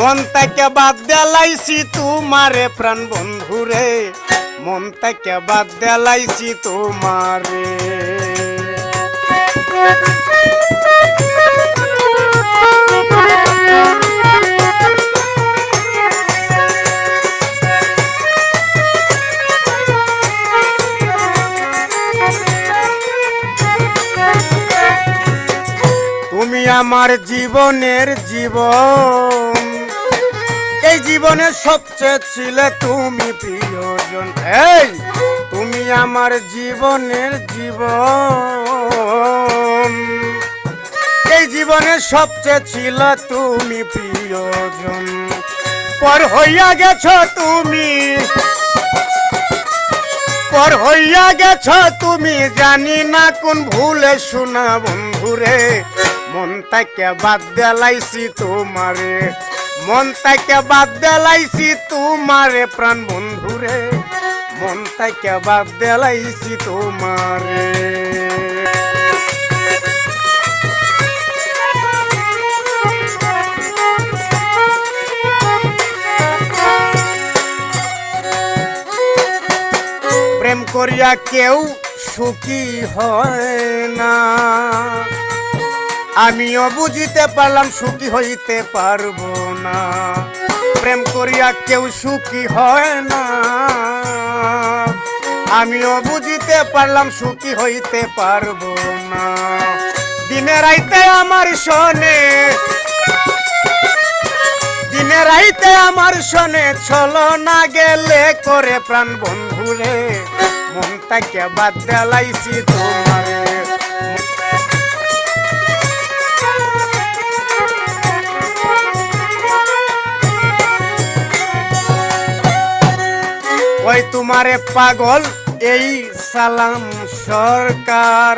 মন থেকে বাদ দেলাইছি তোমারে প্রাণ বন্ধুরে, মন থেকে বাদ দেলাইছি তোমারে। তুমি আমার জীবনের জীবন, এই জীবনের সবচেয়ে ছিলে তুমি প্রিয়জন। এই তুমি আমার জীবনের জীবন, এই জীবনের সবচেয়ে ছিল তুমি প্রিয়জন। পর হইয়া গেছো তুমি, পর হইয়া গেছো তুমি, জানি না কোন ভুলে শোনা বন্ধুরে, মন থেকে বাদ দেলাইছি তোমারে, মন থেকে বাদ দেলাইছি তোমারে প্রাণ বন্ধুরে, মন থেকে বাদ দেলাইছি তোমারে। প্রেম করিয়া কেউ সুখী হয় না, আমিও বুঝিতে পারলাম সুখী হইতে পারবো না। প্রেম করিয়া কেউ সুখী হয় না, আমিও বুঝিতে পারলাম সুখী হইতে পারবো না। দিনে রাইতে আমার শোনে, দিনে রাইতে আমার শোনে, চলো না গেলে করে প্রাণ বন্ধুরে, মন থেকে বাদ দেলাইছি তোমারে। ওই তোমারে পাগল এই সালাম সরকার,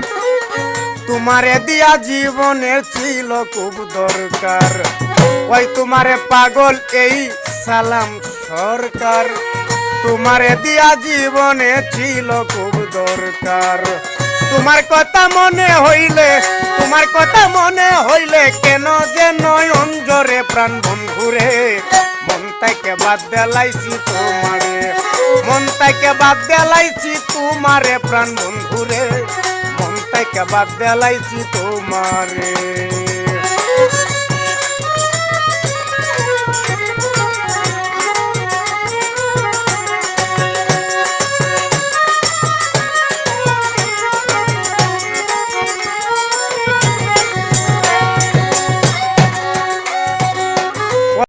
তোমারে দিয়া জীবনের ছিল খুব দরকার। ওই তোমারে পাগল এই সালাম সরকার, তোমারে দিয়া জীবনে ছিল খুব দরকার। তোমার কথা মনে হইলে, তোমার কথা মনে হইলে, কেন যে নয়ন জরে প্রাণ বন্ধুরে, মন থেকে বাদ দেলাইছি তোমারে, মন থেকে বাদ দেলাইছি তোমারে প্রাণ বন্ধুরে, মন থেকে বাদ দেলাইছি তোমারে।